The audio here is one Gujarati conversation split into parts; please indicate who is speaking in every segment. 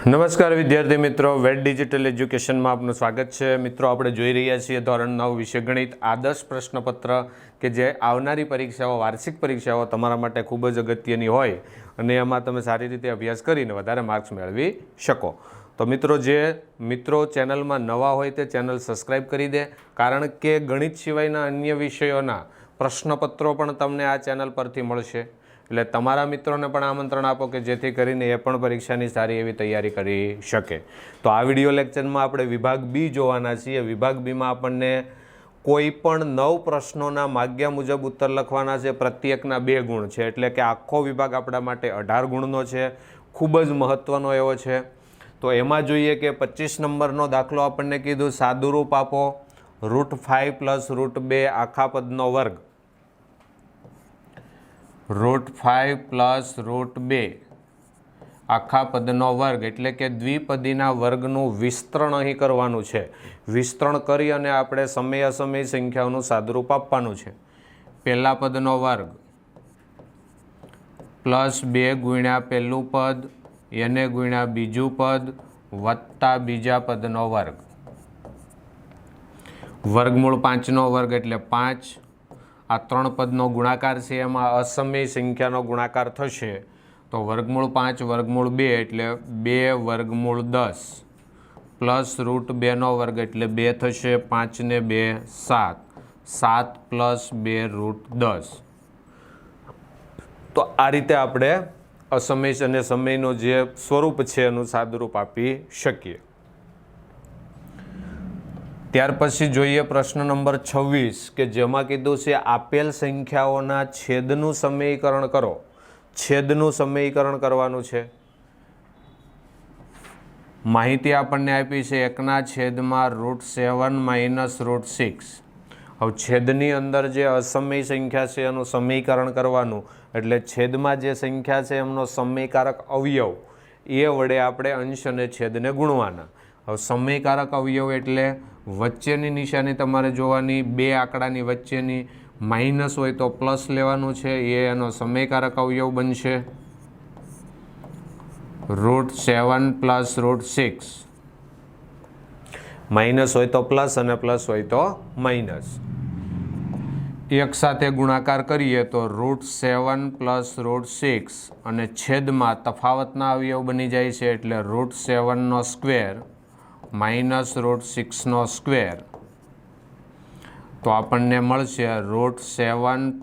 Speaker 1: નમસ્કાર વિદ્યાર્થી મિત્રો, વેટ ડિજિટલ એજ્યુકેશનમાં આપનું સ્વાગત છે। મિત્રો, આપણે જોઈ રહ્યા છીએ ધોરણ 9 વિષય ગણિત આદર્શ પ્રશ્નપત્ર કે જે આવનારી પરીક્ષાઓ, વાર્ષિક પરીક્ષાઓ તમારા માટે ખૂબ જ અગત્યની હોય અને એમાં તમે સારી રીતે અભ્યાસ કરીને વધારે માર્ક્સ મેળવી શકો। તો મિત્રો, જે મિત્રો ચેનલમાં નવા હોય તે ચેનલ સબસ્ક્રાઈબ કરી દે, કારણ કે ગણિત સિવાયના અન્ય વિષયોના પ્રશ્નપત્રો પણ તમને આ ચેનલ પરથી મળશે। એટલે તમારા મિત્રોને પણ આમંત્રણ આપો કે જેથી કરીને એ પણ પરીક્ષાની સારી એવી તૈયારી કરી શકે। તો આ વિડીયો લેક્ચરમાં આપણે વિભાગ બી જોવાના છીએ। વિભાગ બીમાં આપણને કોઈ પણ 9 પ્રશ્નોના માગ્યા મુજબ ઉત્તર લખવાના છે। પ્રત્યેકના 2 ગુણ છે, એટલે કે આખો વિભાગ આપણા માટે 18 ગુણનો છે। ખૂબ જ મહત્ત્વનો એવો છે। તો એમાં જોઈએ કે 25 નંબરનો દાખલો આપણને કીધું, સાદુરૂપ આપો √5 + √2 આખા પદનો વર્ગ, √5 + √2 આખા પદનો વર્ગ, એટલે કે દ્વિપદીના વર્ગનું વિસ્તરણ અહીં કરવાનું છે। વિસ્તરણ કરી અને આપણે સમય અસમય સંખ્યાઓનું સાદુરૂપ આપવાનું છે। પહેલા પદનો વર્ગ +2 ગુણ્યા પહેલું પદ એને ગુણ્યા બીજું પદ વત્તા બીજા પદનો વર્ગ, વર્ગમૂળ 5નો વર્ગ એટલે 5। આ 3 પદનો ગુણાકાર છે, એમાં અસમય સંખ્યાનો ગુણાકાર થશે તો વર્ગમૂળ 5 વર્ગમૂળ 2 એટલે 2 વર્ગમૂળ 10 પ્લસ √2નો વર્ગ એટલે 2 થશે, 5 ને 2 7, 7 + 2 √10। તો આ રીતે આપણે અસમય અને સમયનું જે સ્વરૂપ છે એનું સાદુરૂપ આપી શકીએ। ત્યાર પછી જોઈએ પ્રશ્ન નંબર 26 કે જેમાં કીધું છે આપેલ સંખ્યાઓના છેદનું સમીકરણ કરો। છેદનું સમીકરણ કરવાનું છે। માહિતી આપણને આપી છે 1/7 - √6। હવે છેદની અંદર જે અસમય સંખ્યા છે એનું સમીકરણ કરવાનું, એટલે છેદમાં જે સંખ્યા છે એમનો સમયકારક અવયવ એ વડે આપણે અંશ અને છેદને ગુણવાના। હવે સમયકારક અવયવ એટલે વચ્ચેની નિશાની તમારે જોવાની, 2 આંકડાની વચ્ચેની માઇનસ હોય તો પ્લસ લેવાનું છે, એ એનો સમયકારક અવયવ બનશે। √7 + √6, માઇનસ હોય તો પ્લસ અને પ્લસ હોય તો માઇનસ, એક સાથે ગુણાકાર કરીએ તો √7 + √6 અને છેદમાં તફાવતના અવયવ બની જાય છે, એટલે √7નો સ્ક્વેર -√6નો સ્ક્વેર। તો આપણને મળશે √7 +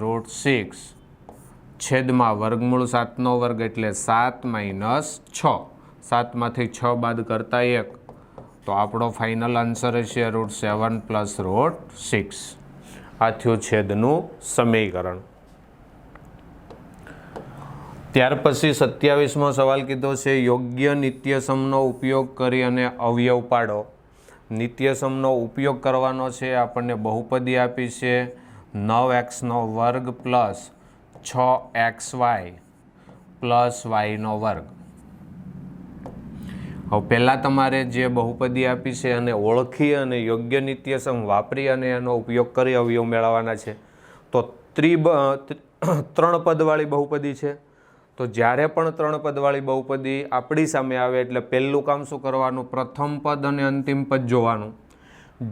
Speaker 1: √6 છેદમાં વર્ગમૂળ 7નો વર્ગ એટલે 7 - 6, 7માંથી 6 બાદ કરતા 1, તો આપણો ફાઇનલ આન્સર હશે √7 + √6। આ થયું છેદનું સમીકરણ। ત્યાર પછી 27મો સવાલ કીધો છે યોગ્ય નિત્યસમનો ઉપયોગ કરી અને અવયવ પાડો। નિત્યસમનો ઉપયોગ કરવાનો છે, આપણને બહુપદી આપી છે 9x² + 6xy + y²। હવે પહેલાં તમારે જે બહુપદી આપી છે એને ઓળખી અને યોગ્ય નિત્યસમ વાપરી અને એનો ઉપયોગ કરી અવયવ મેળવવાના છે। તો 3 પદવાળી બહુપદી છે, તો જ્યારે પણ 3 પદવાળી બહુપદી આપણી સામે આવે એટલે પહેલું કામ શું કરવાનું, પ્રથમ પદ અને અંતિમ પદ જોવાનું।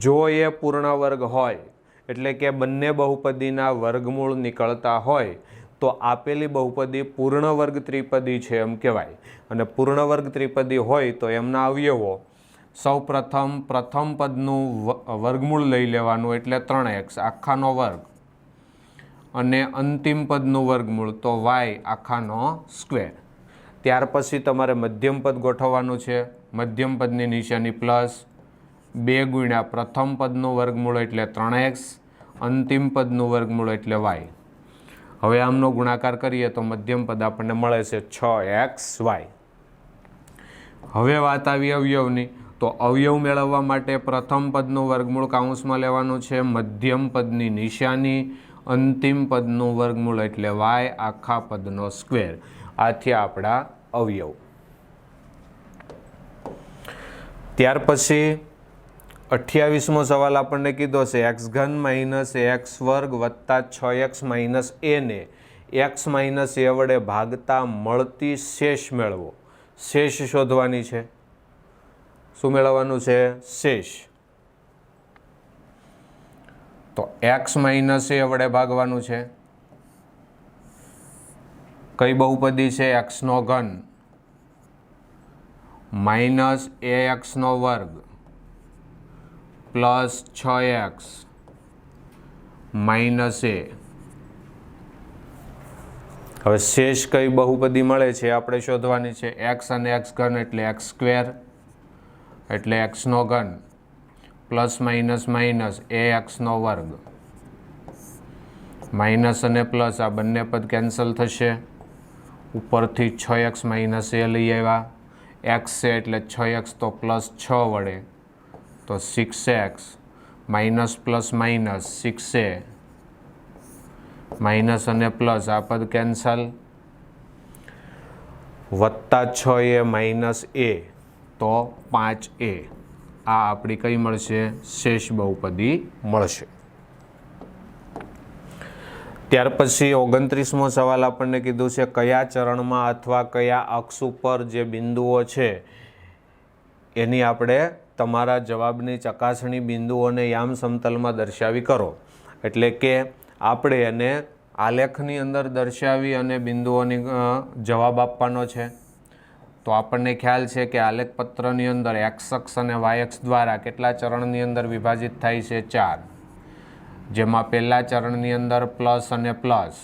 Speaker 1: જો એ પૂર્ણ વર્ગ હોય, એટલે કે બંને બહુપદીના વર્ગમૂળ નીકળતા હોય, તો આપેલી બહુપદી પૂર્ણ વર્ગ ત્રિપદી છે એમ કહેવાય। અને પૂર્ણ વર્ગ ત્રિપદી હોય તો એમના અવયવો સૌ પ્રથમ પદનું વર્ગમૂળ લઈ લેવાનું, એટલે 3x આખાનો વર્ગ, અને અંતિમ પદનું વર્ગમૂળ તો y આખાનો સ્ક્વેર। ત્યાર પછી તમારે મધ્યમ પદ ગોઠવવાનું છે। મધ્યમ પદની નિશાની પ્લસ, 2 ગુણ્યા પ્રથમ પદનું વર્ગમૂળ એટલે 3x, અંતિમ પદનું વર્ગમૂળ એટલે y। હવે આમનો ગુણાકાર કરીએ તો મધ્યમ પદ આપણને મળે છે 6xy। હવે વાત આવી અવયવની, તો અવયવ મેળવવા માટે પ્રથમ પદનું વર્ગમૂળ કાઉન્સમાં લેવાનું છે, મધ્યમ પદની નિશાની, અંતિમ પદનું વર્ગમૂળ એટલે y આખા પદનો સ્ક્વેર। આથી આપણા અવયવ। ત્યાર પછી 28મો સવાલ આપણને કીધો છે x³ - ax² + 6x - a ને x - a વડે ભાગતા મળતી શેષ મેળવો। શેષ શોધવાની છે. શું મેળવવાનું છે? શેષ. તો x માઇનસ a વડે ભાગવાનું છે. કઈ બહુપદી છે? x નો ઘન માઇનસ ax નો વર્ગ પ્લસ 6x માઇનસ a. હવે શેષ કઈ બહુપદી મળે છે આપણે શોધવાની છે. x અને x ઘન એટલે x સ્ક્વેર એટલે x નો ઘન પ્લસ માઇનસ માઇનસ ax નો વર્ગ માઇનસ અને પ્લસ આ બંને પદ કેન્સલ થશે. ઉપરથી 6x માઇનસ a લઈ આવ્યા. x છે એટલે 6x તો પ્લસ 6 વડે તો 6x minus plus minus 6a minus અને પ્લસ આ પદ કેન્સલ વત્તા 6a માઇનસ a તો 5a. આ આપણી કઈ મળશે? શેષ બહુપદી મળશે. ત્યાર પછી 29મો સવાલ આપણને કીધું છે કયા ચરણમાં અથવા કયા અક્ષ ઉપર જે બિંદુઓ છે એની આપણે તમારા જવાબની ચકાસણી બિંદુઓને યામ સમતલમાં દર્શાવી કરો. એટલે કે આપણે એને આલેખની અંદર દર્શાવી અને બિંદુઓની જવાબ આપવાનો છે. તો આપણને ખ્યાલ છે કે આલેખ પત્રની અંદર એક્સ અક્ષ અને વાય અક્ષ દ્વારા કેટલા ચરણની અંદર વિભાજિત થાય છે? 4. જેમાં પહેલા ચરણની અંદર પ્લસ અને પ્લસ,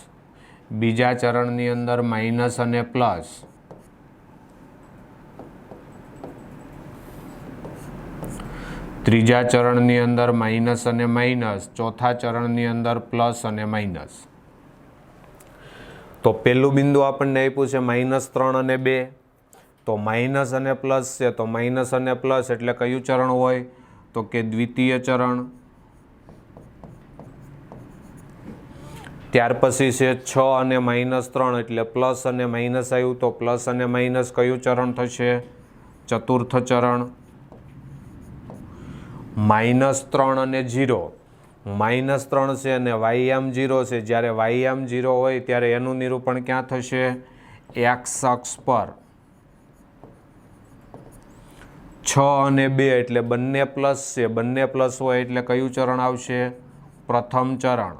Speaker 1: બીજા ચરણની અંદર માઇનસ અને પ્લસ, ત્રીજા ચરણની અંદર માઇનસ અને માઇનસ, ચોથા ચરણની અંદર પ્લસ અને માઇનસ. તો પહેલું બિંદુ આપણને આપ્યું છે -3 અને 2. તો માઇનસ અને પ્લસ છે તો માઇનસ અને પ્લસ એટલે કયું ચરણ હોય? તો કે દ્વિતીય ચરણ. ત્યાર પછી છે 6 અને -3 એટલે પ્લસ અને માઇનસ આવ્યું તો પ્લસ અને માઇનસ કયું ચરણ થશે? ચતુર્થ ચરણ. -3 અને 0, -3 છે અને વાયયામ 0 છે. જ્યારે વાયયામ 0 હોય ત્યારે એનું નિરૂપણ ક્યાં થશે? એક્સ અક્ષ પર. 6 અને 2 એટલે બંને પ્લસ છે, બંને પ્લસ હોય એટલે કયું ચરણ આવશે? પ્રથમ ચરણ.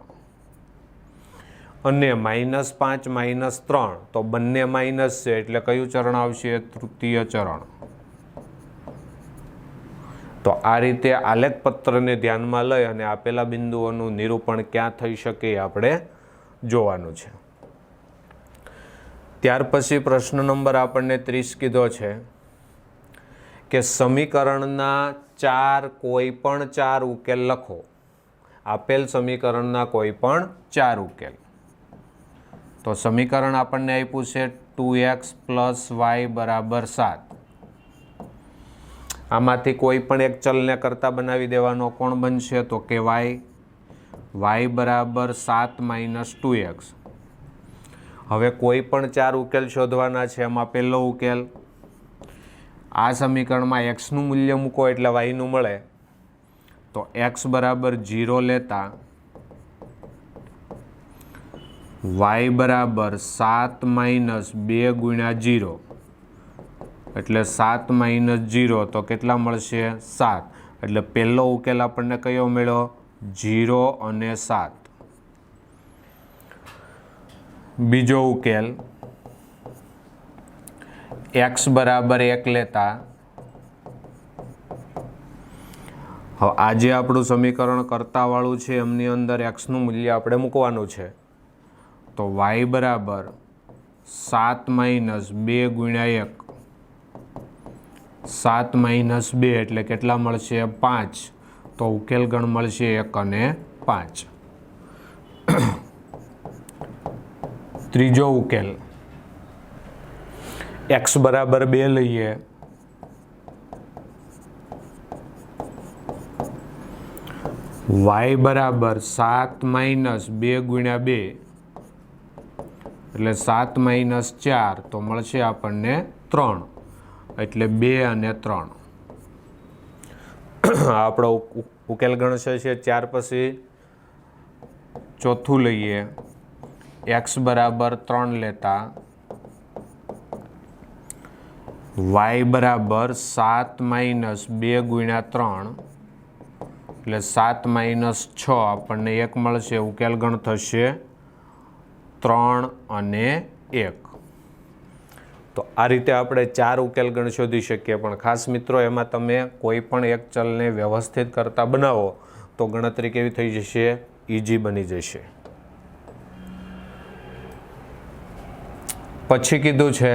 Speaker 1: અને -5 -3 તો બંને માઇનસ છે એટલે કયું ચરણ આવશે? તૃતીય ચરણ. તો આ રીતે આલેખ પત્રને ધ્યાનમાં લઈ અને આપેલા બિંદુઓનું નિરૂપણ ક્યાં થઈ શકે એ આપણે જોવાનું છે. ત્યાર પછી પ્રશ્ન નંબર આપણને 30 કીધો છે કે સમીકરણના કોઈ પણ ચાર ઉકેલ લખો. આપેલ સમીકરણના કોઈ પણ 4 ઉકેલ. તો સમીકરણ આપણને આપ્યું છે 2x + y = 7. આમાંથી કોઈ પણ એક ચલને કરતા બનાવી દેવાનો. કોણ બનશે? તો કે y. y = 7 - 2x. હવે કોઈ પણ 4 ઉકેલ શોધવાના છે. એમાં પહેલો ઉકેલ, આ સમીકરણમાં x નું મૂલ્ય મૂકો એટલે y નું મળે. તો x = 0 લેતા y = 7 - 2 × 0 એટલે 7 - 0 તો કેટલા મળશે? 7. એટલે પહેલો ઉકેલ આપણને કયો મળ્યો? 0 અને 7. બીજો ઉકેલ, x = 1 લેતા હવે આજે આપણું સમીકરણ કરતાવાળું છે એમની અંદર x નું મૂલ્ય આપણે મૂકવાનું છે. તો y = 7 - 2 × 1, 7 - 2 એટલે કેટલા મળશે? 5. તો ઉકેલ ગણ મળશે 1 અને 5. ત્રીજો ઉકેલ, x = 2 લઈએ, y = 7 - 2 × 2 એટલે 7 - 4 તો મળશે આપણને 3. એટલે 2 અને 3 આપણો ઉકેલ ગણશે છે. ત્યાર પછી ચોથું લઈએ, x = 3 લેતા વાય બરાબર 7 માઇનસ 2 ગુણ્યા 3 એટલે 7 માઇનસ 6 આપણને 1 મળશે. ઉકેલ ગણ થશે 3 અને 1. તો આ રીતે આપણે 4 ઉકેલ ગણ શોધી શકીએ. પણ ખાસ મિત્રો, એમાં તમે કોઈ પણ એક ચલને વ્યવસ્થિત કરતા બનાવો તો ગણતરી કેવી થઈ જશે? ઇઝી બની જશે. પછી કીધું છે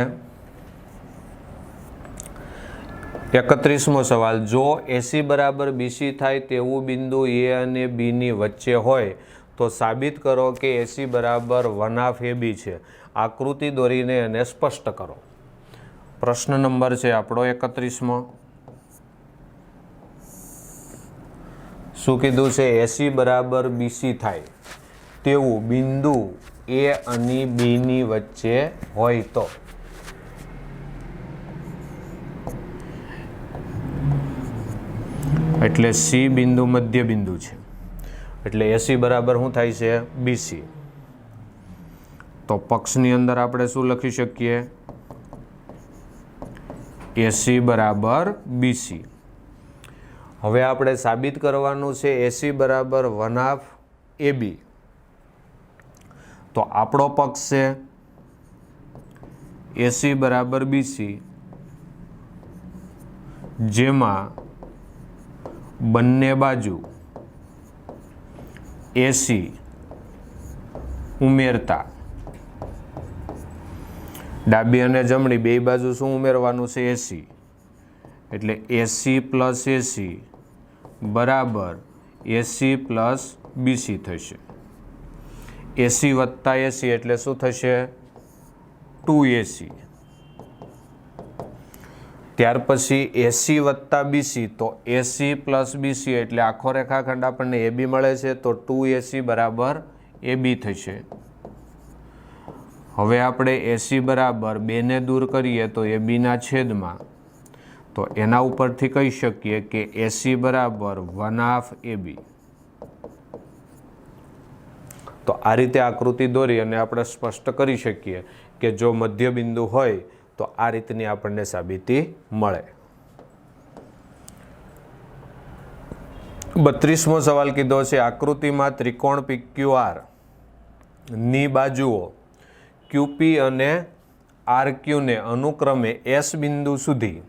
Speaker 1: 31મો સવાલ, જો AC બરાબર BC થાય તેવું બિંદુ A અને B ની વચ્ચે હોય તો સાબિત કરો કે AC બરાબર 1/2 AB છે. આકૃતિ દોરીને એને સ્પષ્ટ કરો. પ્રશ્ન નંબર છે આપણો 31મો. શું કીધું છે? AC બરાબર BC થાય તેવું બિંદુ A અને B ની વચ્ચે હોય તો. એટલે C બિંદુ મધ્ય બિંદુ છે. એટલે AC બરાબર શું થાય છે? BC. તો પક્ષની અંદર આપણે શું લખી શકીએ? AC બરાબર BC. હવે આપણે સાબિત કરવાનું છે AC બરાબર 1/2 AB. તો આપણો પક્ષ છે AC બરાબર BC, જેમાં બંને બાજુ AC ઉમેરતા ડાબી અને જમણી બે બાજુ શું ઉમેરવાનું છે? AC. એટલે AC પ્લસ AC બરાબર AC પ્લસ BC થશે. AC વત્તા AC એટલે શું થશે? 2AC. ત્યાર પછી AC વત્તા BC, તો AC પ્લસ BC એટલે આખો રેખાખંડ આપણને AB મળે છે, તો 2AC બરાબર AB થશે. હવે આપણે AC બરાબર 2 ને દૂર કરીએ તો AB ના છેદમાં, તો એના ઉપરથી કહી શકીએ કે AC બરાબર 1/2 AB. તો આ રીતે આકૃતિ દોરી અને આપણે સ્પષ્ટ કરી શકીએ કે જો મધ્ય બિંદુ હોય તો આ રીતની આપણને સાબિતી મળે. 32મો સવાલ કીધો છે, આકૃતિમાં ત્રિકોણ PQR ની બાજુઓ QP અને RQ ને અનુક્રમે S બિંદુ સુધી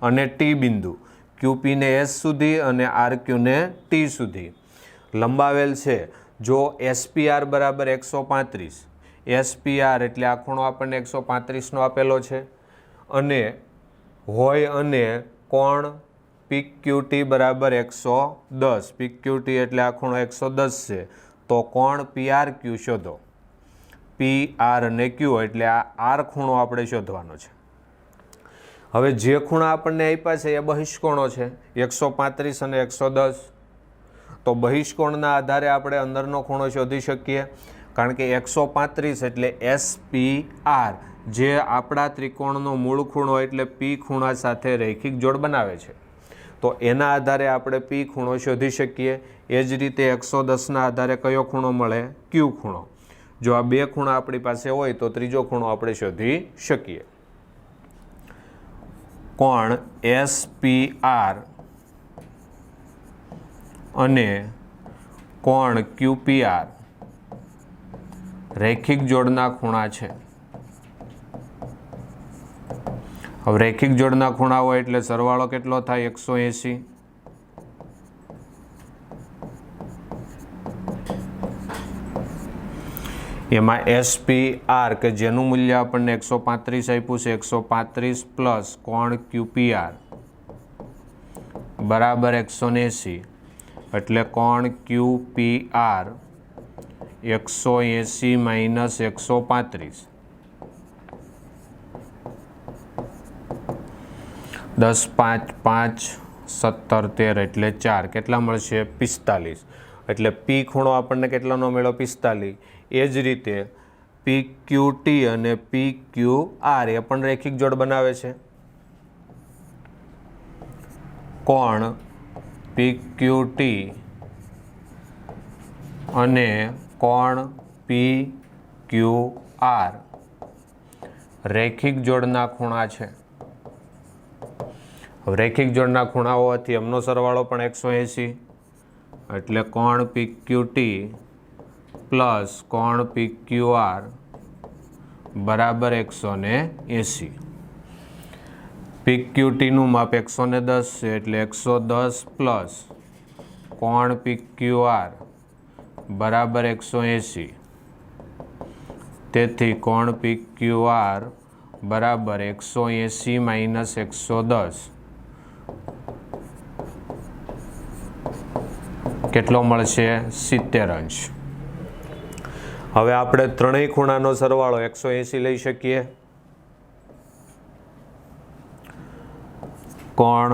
Speaker 1: અને T બિંદુ, QP ને S સુધી અને RQ ને T સુધી લંબાવેલ છે. જો SPR બરાબર 135, SPR એટલે આ ખૂણો આપણને 135 નો આપેલો છે, અને હોય અને કોણ PQT બરાબર 110, PQT એટલે આ ખૂણો 110 છે, તો કોણ PRQ શોધો. PR અને Q એટલે આ R ખૂણો આપણે શોધવાનો છે. હવે જે ખૂણા આપણને આપ્યા છે એ બહિષ્કોણો છે, 135 અને 110. તો બહિષ્કોણના આધારે આપણે અંદરનો ખૂણો શોધી શકીએ, કારણ કે 135 એટલે SPR જે આપણા ત્રિકોણનો મૂળ ખૂણો એટલે P ખૂણા સાથે રૈખિક જોડ બનાવે છે, તો એના આધારે આપણે P ખૂણો શોધી શકીએ. એ જ રીતે 110ના આધારે કયો ખૂણો મળે? Q ખૂણો. જો આ બે ખૂણા આપણી પાસે હોય તો ત્રીજો ખૂણો આપણે શોધી શકીએ. કોણ SPR અને કોણ QPR રૈખિક જોડના ખૂણા છે. હવે રૈખિક જોડના ખૂણા હોય એટલે સરવાળો કેટલો થાય? 180. એમાં SPR કે જેનું મૂલ્ય આપણને 135 આપ્યું છે, 135 પ્લસ કોણ QPR બરાબર 180, એટલે કોણ QPR 180 માઇનસ 135, 10 5 5 17 13 એટલે 4 કેટલા મળશે? 45. એટલે P ખૂણો આપણને કેટલાનો મળ્યો? 45. એ જ રીતે PQT અને PQR એ પણ રૈખિક જોડ બનાવે છે. કોણ PQT અને કોણ PQR રૈખિક જોડના ખૂણા છે. હવે રેખિક જોડના ખૂણા હોવાથી એમનો સરવાળો પણ 180, એટલે કોણ PQT પ્લસ કોણ PQR બરાબર 180. PQTનું માપ 110 છે એટલે 110 પ્લસ કોણ PQR બરાબર 180. તેથી કોણ PQR બરાબર 180 માઇનસ 110 કેટલો મળશે? 70 અંશ. હવે આપણે ત્રણેય ખૂણાનો સરવાળો 180 લઈ શકીએ. કોણ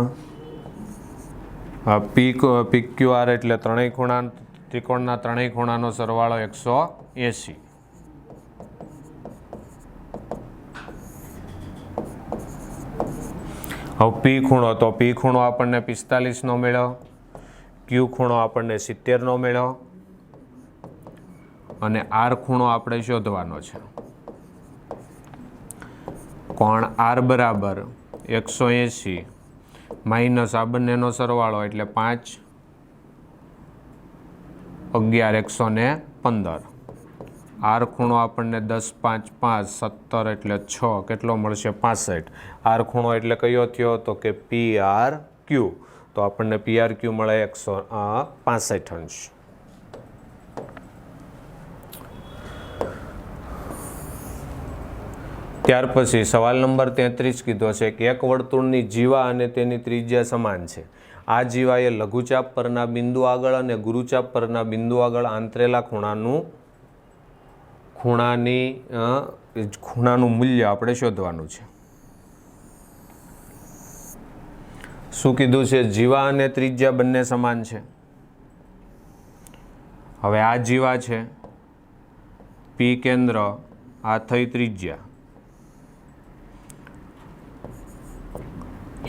Speaker 1: PQR એટલે ત્રણેય ખૂણા, ત્રિકોણના ત્રણેય ખૂણાનો સરવાળો 180. હવે P ખૂણો, તો P ખૂણો આપણને 45નો મળ્યો, Q ખૂણો આપણને 70નો મળ્યો અને R ખૂણો આપણે શોધવાનો છે. કોણ R બરાબર 180 માઇનસ આ બંનેનો સરવાળો એટલે 5, 11, 115. R ખૂણો આપણને 10, 5, 5, 17 એટલે 6 કેટલો મળશે? 65. R ખૂણો એટલે કયો થયો? તો કે PRQ. તો આપણને PRQ મળે 165 અંશ. ત્યાર પછી સવાલ નંબર 33 કીધો છે કે એક વર્તુળની જીવા અને તેની ત્રિજ્યા સમાન છે. આ જીવાએ લઘુચાપ પરના બિંદુ આગળ અને ગુરુચાપ પરના બિંદુ આગળ આંતરેલા ખૂણાનું મૂલ્ય આપણે શોધવાનું છે. શું કીધું છે? જીવા અને ત્રિજ્યા બંને સમાન છે. હવે આ જીવા છે, P કેન્દ્ર, આ થઈ ત્રિજ્યા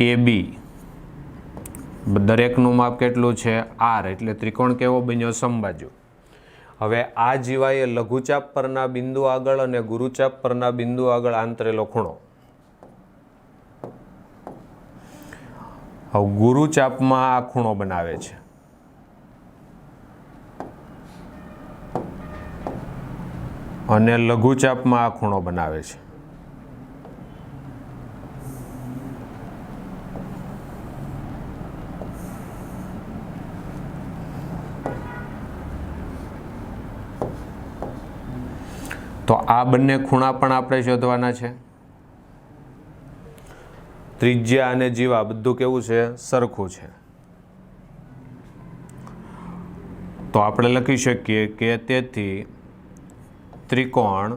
Speaker 1: AB, દરેકનું માપ કેટલું છે? R. એટલે ત્રિકોણ કેવો બન્યો? સમબાજુ. હવે આ જીવાએ લઘુચાપ પરના બિંદુ આગળ અને ગુરુચાપ પરના બિંદુ આગળ આંતરેલો ખૂણો. હવે ગુરુચાપમાં આ ખૂણો બનાવે છે અને લઘુચાપમાં આ ખૂણો બનાવે છે. તો આ બંને ખૂણા પણ આપણે શોધવાના છે. ત્રિજ્યા અને જીવા બધું કેવું છે? સરખું છે. તો આપણે લખી શકીએ કે તેથી ત્રિકોણ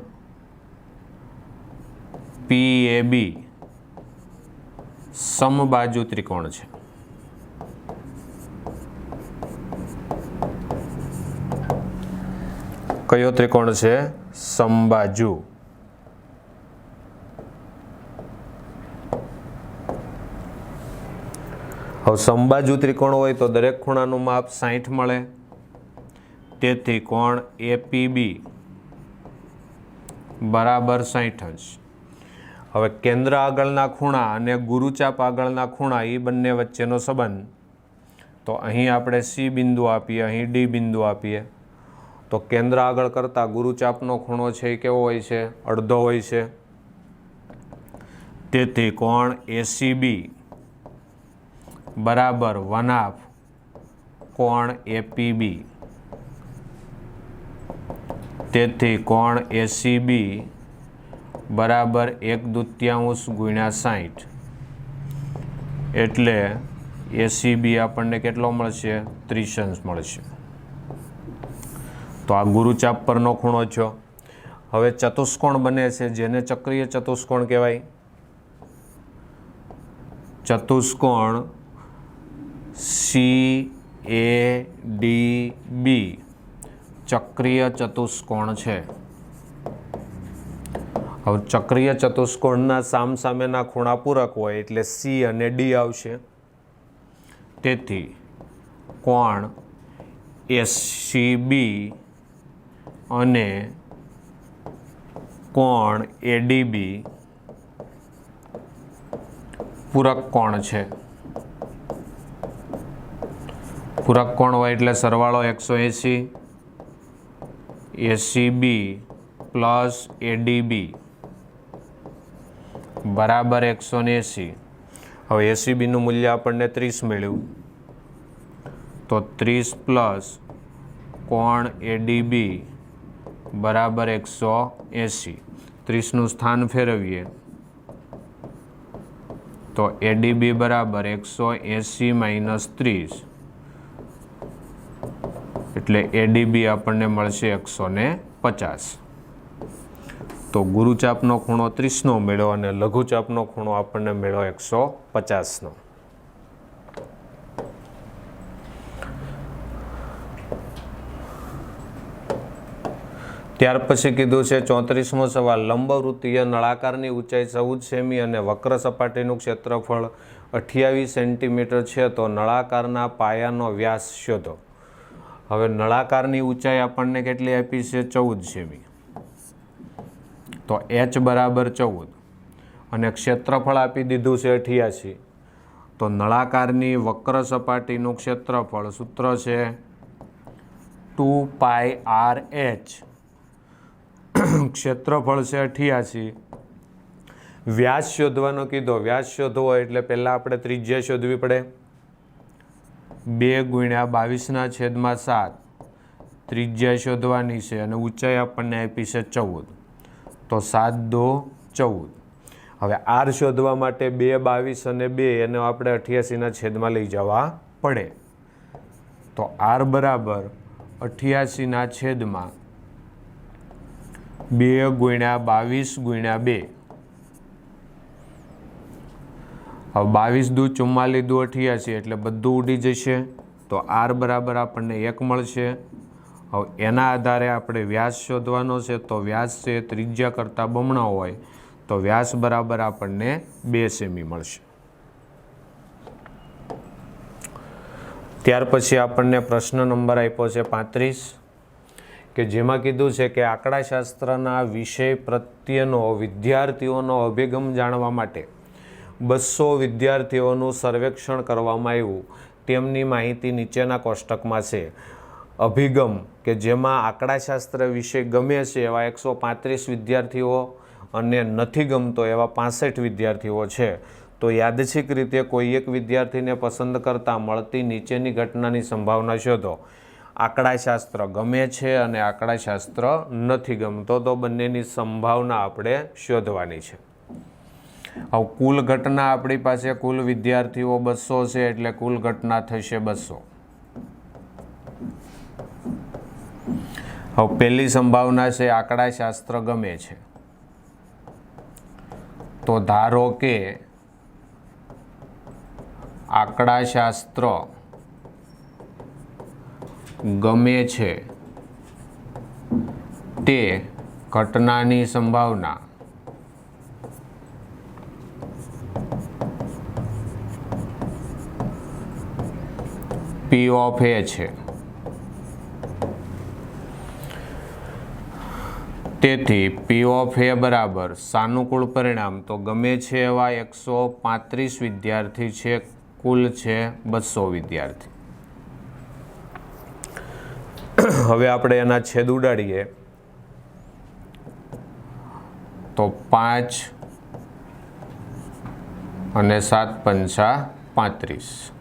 Speaker 1: PAB સમબાજુ ત્રિકોણ છે. કયો ત્રિકોણ છે? સમબાજુ. હવે સમબાજુ ત્રિકોણ હોય તો દરેક ખૂણાનું માપ 60 મળે. તેથી કોણ APB બરાબર 60 અંશ. હવે કેન્દ્ર આગળના ખૂણા અને ગુરુચાપ આગળના ખૂણા એ બંને વચ્ચેનો સંબંધ, તો અહીં આપણે C બિંદુ આપીએ, અહીં D બિંદુ આપીએ. તો કેન્દ્ર આગળ કરતાં ગુરુચાપનો ખૂણો છે એ કેવો હોય છે? અડધો હોય છે. તેથી કોણ ACB બરાબર 1/2 કોણ APB. તેથી કોણ ACB બરાબર 1/2 ગુણ્યા 60. એટલે ACB આપણને કેટલો મળશે? 30 અંશ મળશે. તો આ ગુરુચાપ પરનો ખૂણો છે. હવે ચતુષ્કોણ બને છે જેને ચક્રીય ચતુષ્કોણ કહેવાય. ચતુષ્કોણ CADB ચક્રીય ચતુષ્કોણ છે. હવે ચક્રીય ચતુષ્કોણના સામસામેના ખૂણા પૂરક હોય એટલે C અને D આવશે. તેથી કોણ ACB અને કોણ ADB પૂરક કોણ છે. પૂરક કોણ હોય એટલે સરવાળો 180 ACB પ્લસ ADB બરાબર 180. હવે ACBનું મૂલ્ય આપણને 30 મળ્યું, તો 30 પ્લસ કોણ ADB બરાબર 180. 30નું સ્થાન ફેરવીએ તો ADB બરાબર 180 માઇનસ 30 એટલે ADB આપણને મળશે 150. તો ગુરુચાપનો ખૂણો 30નો મેળવ્યો અને લઘુચાપનો ખૂણો આપણને મેળવ્યો 150નો. ત્યાર પછી કીધું છે 34મો સવાલ, લંબવૃત્તીય નળાકારની ઊંચાઈ 14 સેમી અને વક્ર સપાટીનું ક્ષેત્રફળ 28 સેન્ટીમીટર છે, તો નળાકારના પાયાનો વ્યાસ શોધો. હવે નળાકારની ઊંચાઈ આપણને કેટલી આપી છે? 14 સેમી. તો h બરાબર 14 અને ક્ષેત્રફળ આપી દીધું છે 88. તો નળાકારની વક્ર સપાટીનું ક્ષેત્રફળ સૂત્ર છે 2πRh. ક્ષેત્રફળ છે 88. વ્યાસ શોધવાનો કીધો. વ્યાસ શોધવો એટલે પહેલાં આપણે ત્રિજ્યા શોધવી પડે. 2 ગુણ્યા 22/7 ત્રિજ્યા શોધવાની છે અને ઊંચાઈ આપણને આપી છે 14. તો 7 દો 14. હવે આર શોધવા માટે 2, 22 અને 2 એને આપણે 88ના છેદમાં લઈ જવા પડે. તો આર બરાબર 88ના છેદમાં 2 ગુણ્યા 22 ગુણ્યા 2. હવે 22 દુ 44 દુ 88 એટલે બધું ઉડી જશે. તો આર બરાબર આપણને 1 મળશે. હવે એના આધારે આપણે વ્યાસ શોધવાનો છે. તો વ્યાસ છે ત્રિજ્યા કરતાં બમણો હોય તો વ્યાસ બરાબર આપણને 2 સેમી મળશે. ત્યાર પછી આપણને પ્રશ્ન નંબર આપ્યો છે 35 કે જેમાં કીધું છે કે આંકડાશાસ્ત્રના વિષય પ્રત્યેનો વિદ્યાર્થીઓનો અભિગમ જાણવા માટે 200 વિદ્યાર્થીઓનું સર્વેક્ષણ કરવામાં આવ્યું. તેમની માહિતી નીચેના કોષ્ટકમાં છે. અભિગમ કે જેમાં આંકડાશાસ્ત્ર વિષય ગમે છે એવા 135 વિદ્યાર્થીઓ અને નથી ગમતો એવા 65 વિદ્યાર્થીઓ છે. તો યાદચ્છિક રીતે કોઈ એક વિદ્યાર્થીને પસંદ કરતાં મળતી નીચેની ઘટનાની સંભાવના શોધો. આંકડાશાસ્ત્ર ગમે છે અને આંકડાશાસ્ત્ર નથી ગમતો, તો બંનેની સંભાવના આપણે શોધવાની છે. હવે કુલ ઘટના આપણી પાસે કુલ વિદ્યાર્થીઓ 200 છે એટલે કુલ ઘટના થશે 200. હવે પહેલી સંભાવના છે આંકડાશાસ્ત્ર ગમે છે. તો ધારો કે આંકડાશાસ્ત્ર ગમે છે તે ઘટનાની સંભાવના P of A છે. તેથી P of A બરાબર સાનુકૂળ પરિણામ તો ગમે છે એવા 135 વિદ્યાર્થી છે, કુલ છે 200 વિદ્યાર્થી. હવે આપણે એના છેદ ઉડાડીએ તો 5 અને 7 પંચા 35.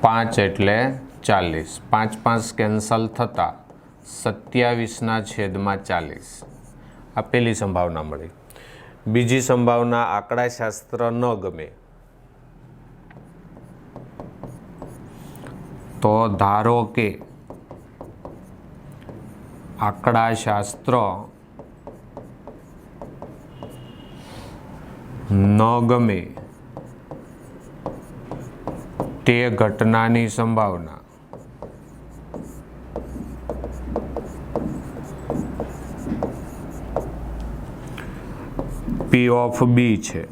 Speaker 1: 5 એટલે 40. 5 5 કેન્સલ થતા 27ના છેદમાં 40. આ પહેલી સંભાવના મળી. બીજી સંભાવના આંકડાશાસ્ત્ર ન ગમે. તો ધારો કે આંકડાશાસ્ત્ર ન ગમે તે ઘટનાની સંભાવના P of B છે.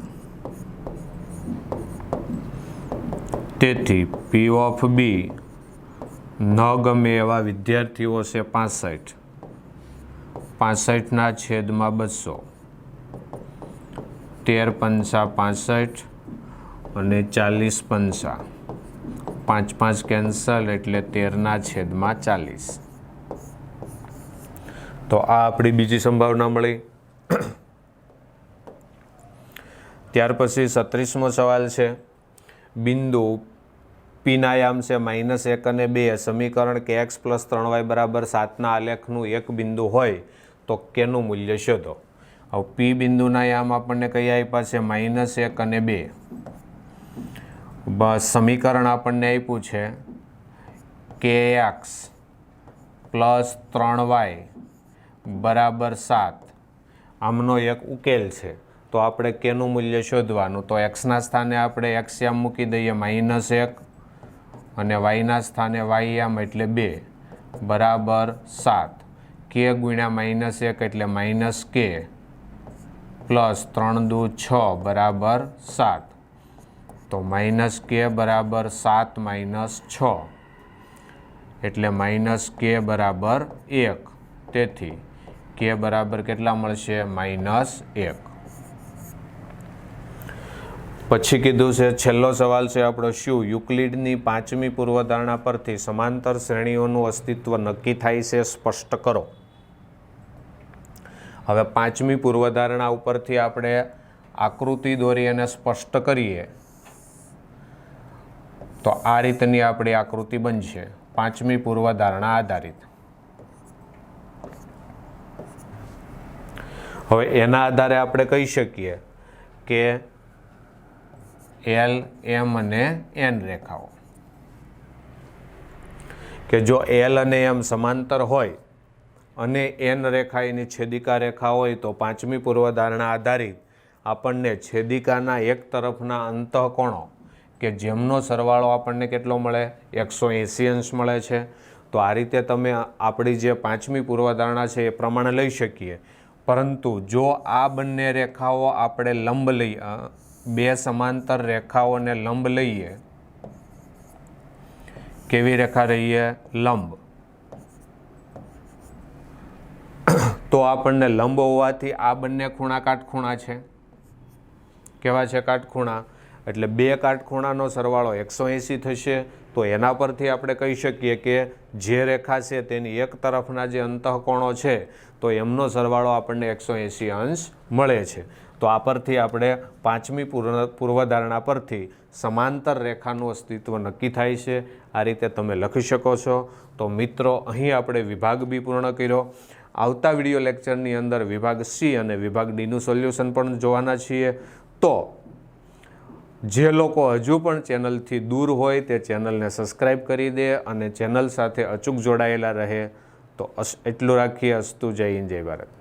Speaker 1: તેથી P of B ન ગમે એવા વિદ્યાર્થીઓ છે 65. 65ના છેદમાં 200. 13 પંચા 65 અને 40 પંચા 5 5 કેન્સલ એટલે 13/40. તો આ આપણી બીજી સંભાવના મળી. ત્યાર પછી 37મો સવાલ છે. બિંદુ પીના યામ છે -1 અને 2 સમીકરણ કે x + 3y = 7ના આલેખનું એક બિંદુ હોય તો કેનું મૂલ્ય શોધો. હવે પી બિંદુના યામ આપણને કઈ આપ્યા છે? -1 અને 2. બસ સમીકરણ આપણને આપ્યું છે કે x + 3y = 7. આમનો એક ઉકેલ છે. તો આપણે કેનું મૂલ્ય શોધવાનું? તો એક્સના સ્થાને આપણે એક્સ યામ મૂકી દઈએ -1 અને વાયના સ્થાને વાય યામ એટલે 2 = 7. કે ગુણ્યા -1 એટલે -k પ્લસ 3 દુ 6 = 7. તો -k = 7 - 6 એટલે -k = 1. તેથી k બરાબર કેટલા મળશે? -1. પછી કીધું છે છેલ્લો સવાલ છે આપણો. શું યુક્લિડની 5મી પૂર્વધારણા પરથી સમાંતર શ્રેણીઓનું અસ્તિત્વ નક્કી થાય છે? સ્પષ્ટ કરો. હવે 5મી પૂર્વધારણા ઉપરથી આપણે આકૃતિ દોરી અને સ્પષ્ટ કરીએ તો આ રીતની આપણી આકૃતિ બનશે 5મી પૂર્વધારણા આધારિત. હવે એના આધારે આપણે કહી શકીએ કે L, M અને N રેખાઓ, કે જો L અને M સમાંતર હોય અને N રેખા એની છેદિકા રેખા હોય તો 5મી પૂર્વધારણા આધારિત આપણને છેદિકાના એક તરફના અંતઃકોણો કે જેમનો સરવાળો આપણને કેટલો મળે? 180 અંશ મળે છે. તો આ રીતે તમે આપણી જે 5મી પૂર્વધારણા છે એ પ્રમાણે લઈ શકીએ. પરંતુ જો આ બંને રેખાઓ આપણે લંબ લઈએ, બે સમાંતર રેખાઓને લંબ લઈએ, કેવી રેખા રહીએ? લંબ. તો આપણને લંબ હોવાથી આ બંને ખૂણા કાટખૂણા છે. કેવા છે? કાટખૂણા. એટલે બે કાટખૂણાનો સરવાળો 180 થશે. તો એના પરથી આપણે કહી શકીએ કે જે રેખા છે તેની એક તરફના જે અંતઃકોણો છે તો એમનો સરવાળો આપણને 180 અંશ મળે છે. તો આ પરથી આપણે 5મી પૂર્વધારણા પરથી સમાંતર રેખાનું અસ્તિત્વ નક્કી થાય છે. આ રીતે તમે લખી શકો છો. તો મિત્રો, અહીં આપણે વિભાગ બી પૂર્ણ કર્યો. આવતા વિડીયો લેક્ચરની અંદર વિભાગ સી અને વિભાગ ડીનું સોલ્યુશન પણ જોવાના છીએ. તો જે લોકો હજુ પણ ચેનલથી દૂર હોય તે ચેનલને સબસ્ક્રાઈબ કરી દે અને ચેનલ સાથે અચૂક જોડાયેલા રહે. તો એટલું રાખીએ. અસ્તુ. જય હિન્દ, જય ભારત.